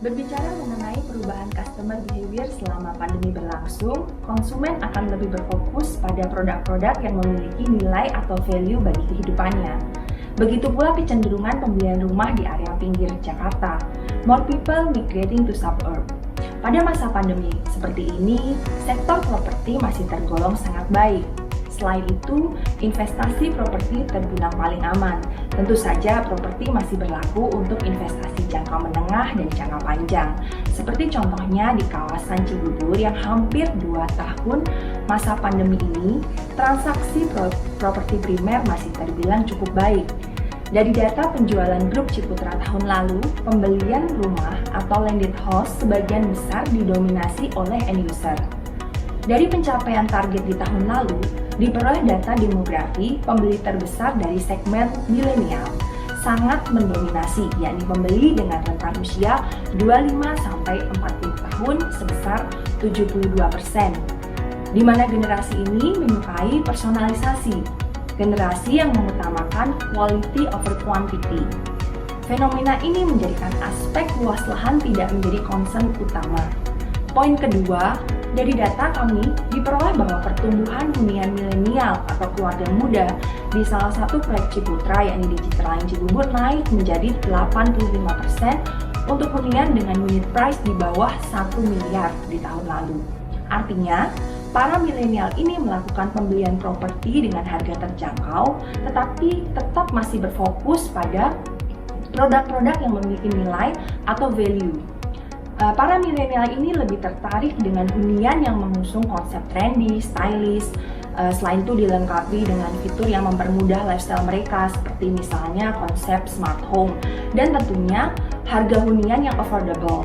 Berbicara mengenai perubahan customer behavior selama pandemi berlangsung, konsumen akan lebih berfokus pada produk-produk yang memiliki nilai atau value bagi kehidupannya. Begitu pula kecenderungan pembelian rumah di area pinggir Jakarta. More people migrating to suburb. Pada masa pandemi seperti ini, sektor properti masih tergolong sangat baik. Selain itu, investasi properti terbilang paling aman. Tentu saja properti masih berlaku untuk investasi jangka menengah dan jangka panjang. Seperti contohnya di kawasan Cibubur yang hampir 2 tahun masa pandemi ini, transaksi properti primer masih terbilang cukup baik. Dari data penjualan grup Ciputra tahun lalu, pembelian rumah atau landed house sebagian besar didominasi oleh end user. Dari pencapaian target di tahun lalu, diperoleh data demografi pembeli terbesar dari segmen milenial sangat mendominasi, yakni pembeli dengan rentang usia 25-40 tahun sebesar 72%, di mana generasi ini menyukai personalisasi, generasi yang mengutamakan quality over quantity. Fenomena ini menjadikan aspek luas lahan tidak menjadi concern utama. Poin kedua, dari data kami diperoleh bahwa pertumbuhan hunian milenial atau keluarga muda di salah satu proyek Ciputra yakni di Citraland Cibubur naik menjadi 85% untuk hunian dengan unit price di bawah 1 miliar di tahun lalu. Artinya, para milenial ini melakukan pembelian properti dengan harga terjangkau tetapi tetap masih berfokus pada produk-produk yang memiliki nilai atau value. Para milenial ini lebih tertarik dengan hunian yang mengusung konsep trendy, stylish, selain itu dilengkapi dengan fitur yang mempermudah lifestyle mereka seperti misalnya konsep smart home dan tentunya harga hunian yang affordable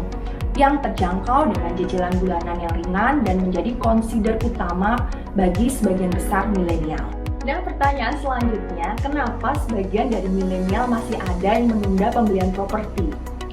yang terjangkau dengan cicilan bulanan yang ringan dan menjadi consider utama bagi sebagian besar milenial. Dan pertanyaan selanjutnya, kenapa sebagian dari milenial masih ada yang menunda pembelian properti?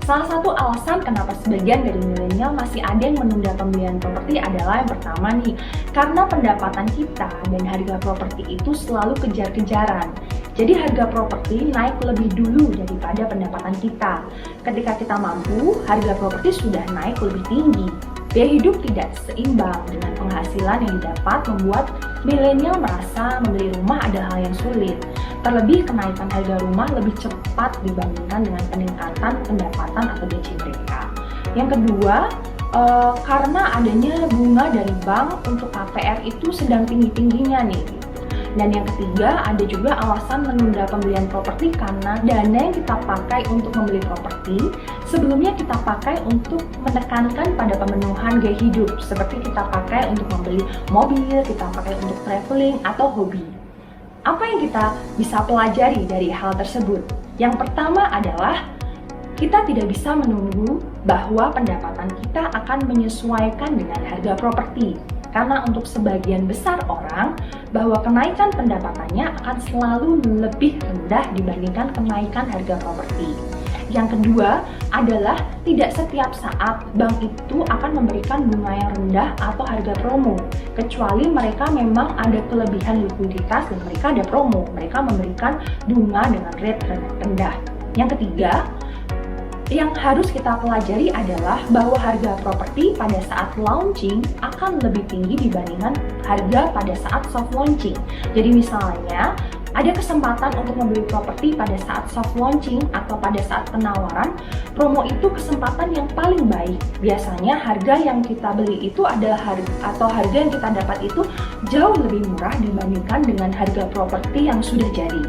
Salah satu alasan kenapa sebagian dari milenial masih ada yang menunda pembelian properti adalah yang pertama nih, karena pendapatan kita dan harga properti itu selalu kejar-kejaran. Jadi harga properti naik lebih dulu daripada pendapatan kita. Ketika kita mampu, harga properti sudah naik lebih tinggi. Biaya hidup tidak seimbang dengan penghasilan yang didapat membuat milenial merasa membeli rumah adalah hal yang sulit. Terlebih kenaikan harga rumah lebih cepat dibandingkan dengan peningkatan pendapatan atau gaji mereka. Yang kedua, karena adanya bunga dari bank untuk KPR itu sedang tinggi-tingginya nih. Dan yang ketiga, ada juga alasan menunda pembelian properti karena dana yang kita pakai untuk membeli properti sebelumnya kita pakai untuk menekankan pada pemenuhan gaya hidup, seperti kita pakai untuk membeli mobil, kita pakai untuk traveling atau hobi. Apa yang kita bisa pelajari dari hal tersebut? Yang pertama adalah kita tidak bisa menunggu bahwa pendapatan kita akan menyesuaikan dengan harga properti. Karena untuk sebagian besar orang, bahwa kenaikan pendapatannya akan selalu lebih rendah dibandingkan kenaikan harga properti. Yang kedua adalah tidak setiap saat bank itu akan memberikan bunga yang rendah atau harga promo, kecuali mereka memang ada kelebihan likuiditas dan mereka ada promo, mereka memberikan bunga dengan rate rendah. Yang ketiga, yang harus kita pelajari adalah bahwa harga properti pada saat launching akan lebih tinggi dibandingkan harga pada saat soft launching. Jadi misalnya ada kesempatan untuk membeli properti pada saat soft launching atau pada saat penawaran, promo itu kesempatan yang paling baik. Biasanya harga yang kita beli itu adalah harga yang kita dapat itu jauh lebih murah dibandingkan dengan harga properti yang sudah jadi.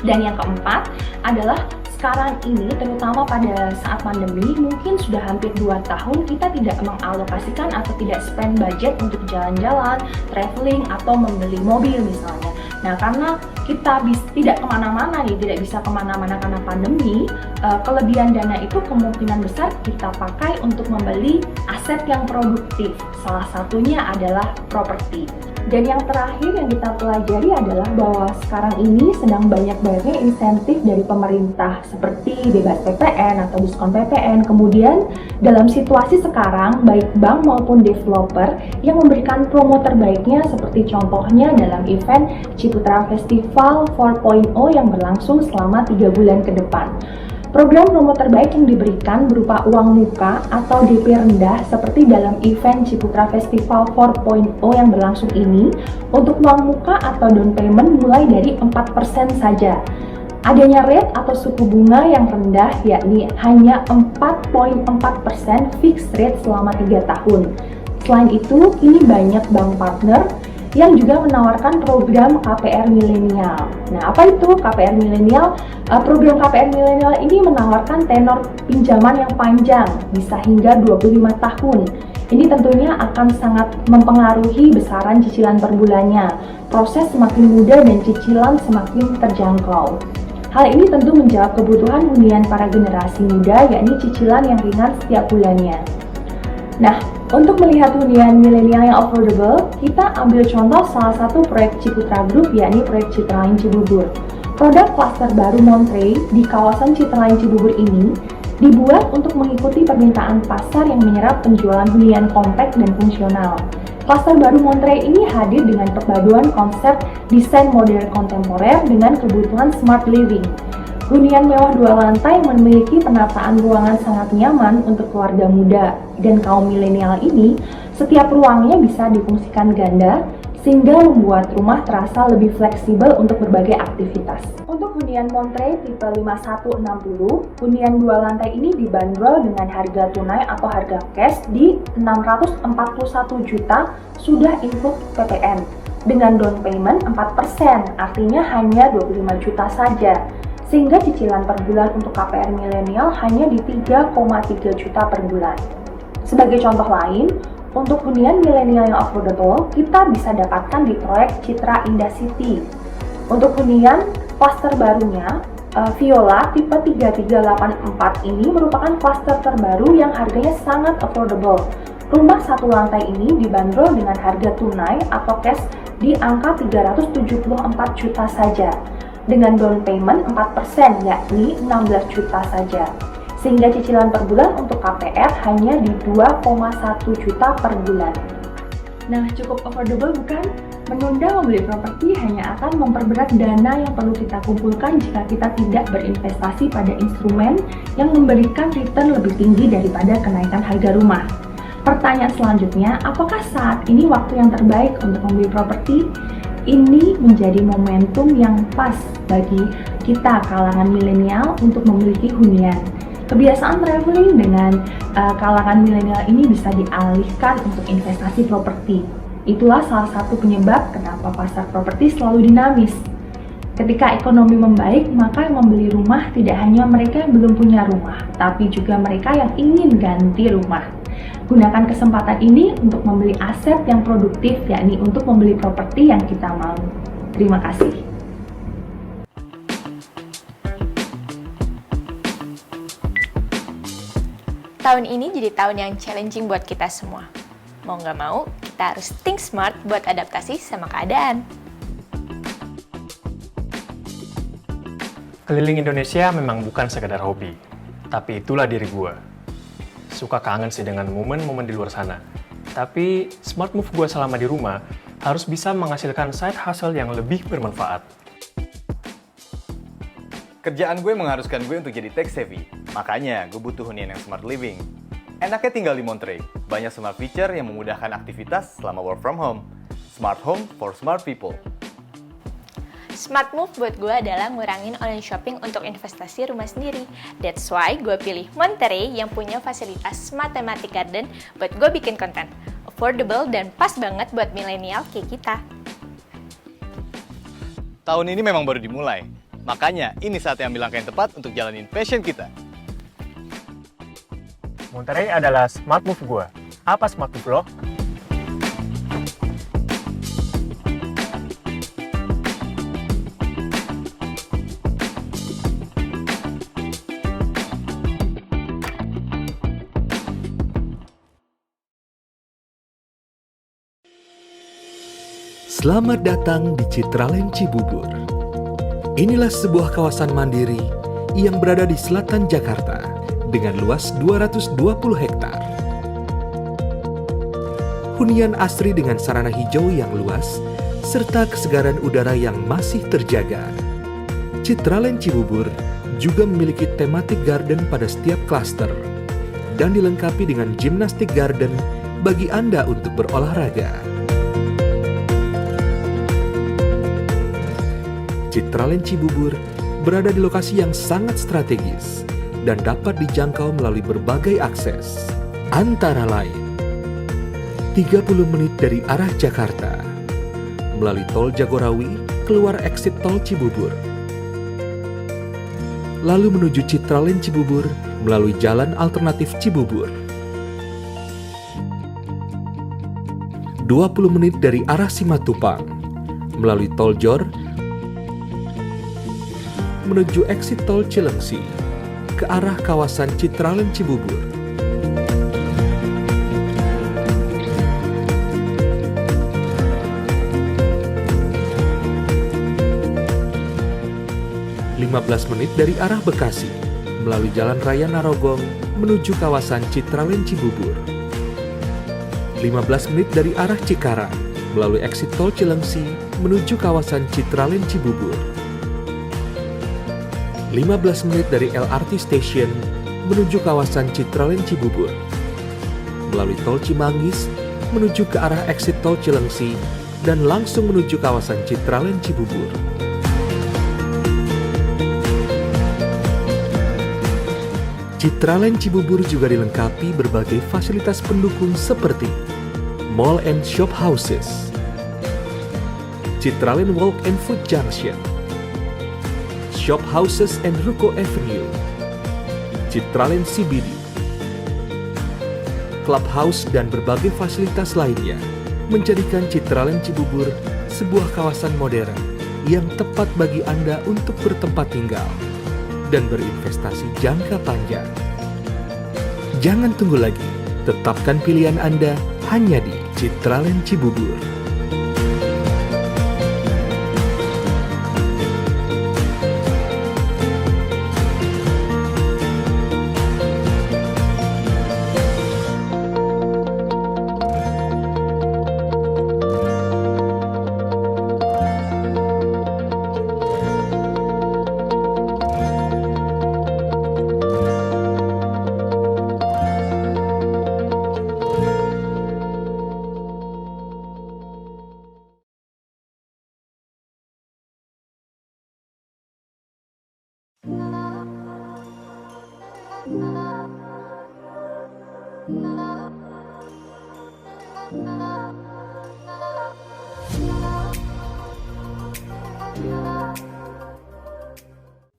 Dan yang keempat adalah sekarang ini, terutama pada saat pandemi, mungkin sudah hampir 2 tahun kita tidak mengalokasikan atau tidak spend budget untuk jalan-jalan, traveling, atau membeli mobil misalnya. Nah, karena kita tidak kemana-mana nih, tidak bisa kemana-mana karena pandemi, kelebihan dana itu kemungkinan besar kita pakai untuk membeli aset yang produktif. Salah satunya adalah properti. Dan yang terakhir yang kita pelajari adalah bahwa sekarang ini sedang banyak-banyaknya insentif dari pemerintah seperti bebas PPN atau diskon PPN. Kemudian dalam situasi sekarang baik bank maupun developer yang memberikan promo terbaiknya seperti contohnya dalam event Ciputra Festival 4.0 yang berlangsung selama 3 bulan ke depan. Program promo terbaik yang diberikan berupa uang muka atau DP rendah seperti dalam event Ciputra Festival 4.0 yang berlangsung ini. Untuk uang muka atau down payment mulai dari 4% saja. Adanya rate atau suku bunga yang rendah yakni hanya 4,4% fixed rate selama 3 tahun. Selain itu, ini banyak bank partner yang juga menawarkan program KPR milenial. Nah, apa itu KPR milenial? Program KPR milenial ini menawarkan tenor pinjaman yang panjang, bisa hingga 25 tahun. Ini tentunya akan sangat mempengaruhi besaran cicilan per bulannya. Proses semakin mudah dan cicilan semakin terjangkau. Hal ini tentu menjawab kebutuhan hunian para generasi muda, yakni cicilan yang ringan setiap bulannya. Nah, untuk melihat hunian milenial yang affordable, kita ambil contoh salah satu proyek Ciputra Group, yakni proyek Citraland Cibubur. Produk klaster baru Monterey di kawasan Citraland Cibubur ini dibuat untuk mengikuti permintaan pasar yang menyerap penjualan hunian kompak dan fungsional. Klaster baru Monterey ini hadir dengan perpaduan konsep desain modern kontemporer dengan kebutuhan smart living. Hunian mewah 2 lantai memiliki penataan ruangan sangat nyaman untuk keluarga muda dan kaum milenial ini. Setiap ruangnya bisa difungsikan ganda sehingga membuat rumah terasa lebih fleksibel untuk berbagai aktivitas. Untuk hunian Monterey tipe 5160, hunian 2 lantai ini dibanderol dengan harga tunai atau harga cash di 641 juta sudah include PPN dengan down payment 4%, artinya hanya 25 juta saja. Sehingga cicilan per bulan untuk KPR milenial hanya di 3,3 juta per bulan. Sebagai contoh lain, untuk hunian milenial yang affordable, kita bisa dapatkan di proyek Citra Indah City. Untuk hunian klaster barunya, Viola tipe 3384 ini merupakan klaster terbaru yang harganya sangat affordable. Rumah 1 lantai ini dibanderol dengan harga tunai atau cash di angka 374 juta saja. Dengan down payment 4%, yakni 16 juta saja. Sehingga cicilan per bulan untuk KPR hanya di 2,1 juta per bulan. Nah, cukup affordable bukan? Menunda membeli properti hanya akan memperberat dana yang perlu kita kumpulkan jika kita tidak berinvestasi pada instrumen yang memberikan return lebih tinggi daripada kenaikan harga rumah. Pertanyaan selanjutnya, apakah saat ini waktu yang terbaik untuk membeli properti? Ini menjadi momentum yang pas bagi kita kalangan milenial untuk memiliki hunian. Kebiasaan traveling dengan kalangan milenial ini bisa dialihkan untuk investasi properti. Itulah salah satu penyebab kenapa pasar properti selalu dinamis. Ketika ekonomi membaik, maka yang membeli rumah tidak hanya mereka yang belum punya rumah, tapi juga mereka yang ingin ganti rumah. Gunakan kesempatan ini untuk membeli aset yang produktif, yakni untuk membeli properti yang kita mau. Terima kasih. Tahun ini jadi tahun yang challenging buat kita semua. Mau nggak mau, kita harus think smart buat adaptasi sama keadaan. Keliling Indonesia memang bukan sekedar hobi, tapi itulah diri gue. Suka kangen sih dengan momen-momen di luar sana. Tapi smart move gue selama di rumah harus bisa menghasilkan side hustle yang lebih bermanfaat. Kerjaan gue mengharuskan gue untuk jadi tech savvy, makanya gue butuh hunian yang smart living. Enaknya tinggal di Monterey, banyak smart feature yang memudahkan aktivitas selama work from home. Smart home for smart people. Smart move buat gue adalah ngurangin online shopping untuk investasi rumah sendiri. That's why gue pilih Monterey yang punya fasilitas Smart Thematic Garden buat gue bikin konten. Affordable dan pas banget buat milenial kayak kita. Tahun ini memang baru dimulai, makanya ini saat yang bilang yang tepat untuk jalanin passion kita. Monterey adalah smart move gue. Apa smart move lo? Selamat datang di Citraland Cibubur. Inilah sebuah kawasan mandiri yang berada di selatan Jakarta dengan luas 220 hektar. Hunian asri dengan sarana hijau yang luas serta kesegaran udara yang masih terjaga. Citraland Cibubur juga memiliki thematic garden pada setiap klaster dan dilengkapi dengan gymnastic garden bagi Anda untuk berolahraga. Citraland Cibubur berada di lokasi yang sangat strategis dan dapat dijangkau melalui berbagai akses, antara lain 30 menit dari arah Jakarta, melalui Tol Jagorawi keluar exit Tol Cibubur, lalu menuju Citraland Cibubur melalui Jalan Alternatif Cibubur. 20 menit dari arah Simatupang, melalui Tol Jor menuju exit Tol Cilengsi ke arah kawasan Citraland Cibubur. Menit dari arah Bekasi, melalui Jalan Raya Narogong menuju kawasan Citraland Cibubur. 15 menit dari arah Cikarang, melalui exit Tol Cilengsi menuju kawasan Citraland Cibubur. 15 menit dari LRT Station menuju kawasan Citraland Cibubur, melalui Tol Cimanggis menuju ke arah exit Tol Cilengsi dan langsung menuju kawasan Citraland Cibubur. Citraland Cibubur juga dilengkapi berbagai fasilitas pendukung seperti Mall and Shop Houses, Citraland Walk and Food Junction, Shop Houses and Ruko Avenue, Citraland CBD, Clubhouse dan berbagai fasilitas lainnya menjadikan Citraland Cibubur sebuah kawasan modern yang tepat bagi Anda untuk bertempat tinggal dan berinvestasi jangka panjang. Jangan tunggu lagi, tetapkan pilihan Anda hanya di Citraland Cibubur.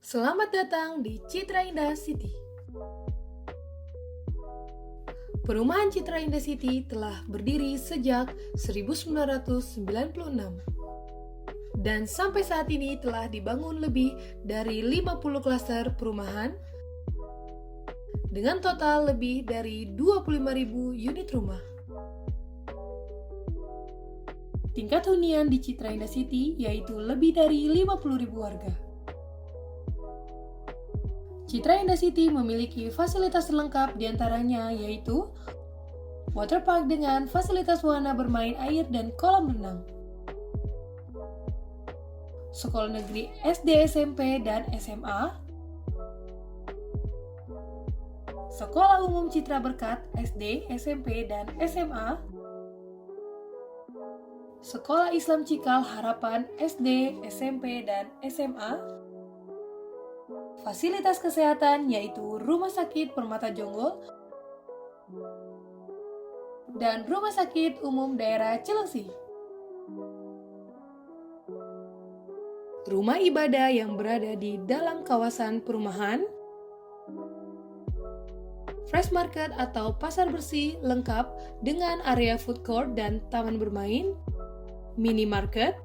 Selamat datang di Citra Indah City. Perumahan Citra Indah City telah berdiri sejak 1996 dan sampai saat ini telah dibangun lebih dari 50 klaster perumahan dengan total lebih dari 25.000 unit rumah. Tingkat hunian di Citra Indah City yaitu lebih dari 50.000 warga. Citra Indah City memiliki fasilitas lengkap diantaranya yaitu waterpark dengan fasilitas wahana bermain air dan kolam renang, sekolah negeri SD, SMP, dan SMA, sekolah umum Citra Berkat SD, SMP, dan SMA, sekolah Islam Cikal Harapan SD, SMP, dan SMA, fasilitas kesehatan yaitu Rumah Sakit Permata Jonggol dan Rumah Sakit Umum Daerah Cilengsi. Rumah ibadah yang berada di dalam kawasan perumahan, fresh market atau pasar bersih lengkap dengan area food court dan taman bermain, minimarket,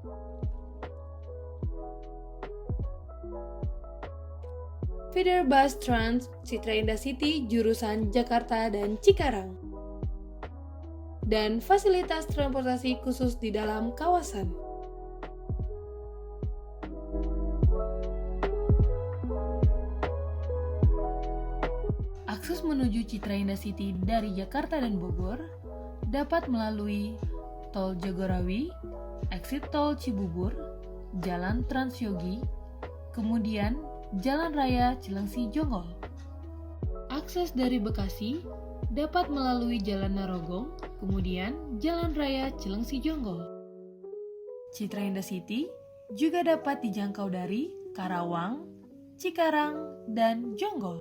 feeder bus Trans Citra Indah City jurusan Jakarta dan Cikarang, dan fasilitas transportasi khusus di dalam kawasan. Akses menuju Citra Indah City dari Jakarta dan Bogor dapat melalui Tol Jagorawi, exit Tol Cibubur, Jalan Transyogi, kemudian Jalan Raya Cilengsi Jonggol. Akses dari Bekasi dapat melalui Jalan Narogong, kemudian Jalan Raya Cilengsi Jonggol. Citra Indah City juga dapat dijangkau dari Karawang, Cikarang, dan Jonggol.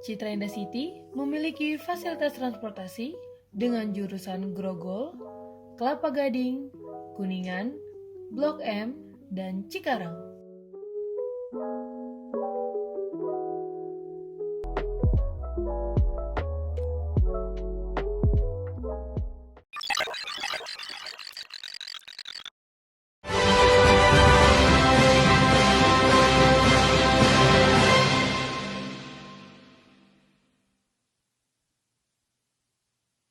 Citra Indah City memiliki fasilitas transportasi dengan jurusan Grogol, Kelapa Gading, Kuningan, Blok M, dan Cikarang.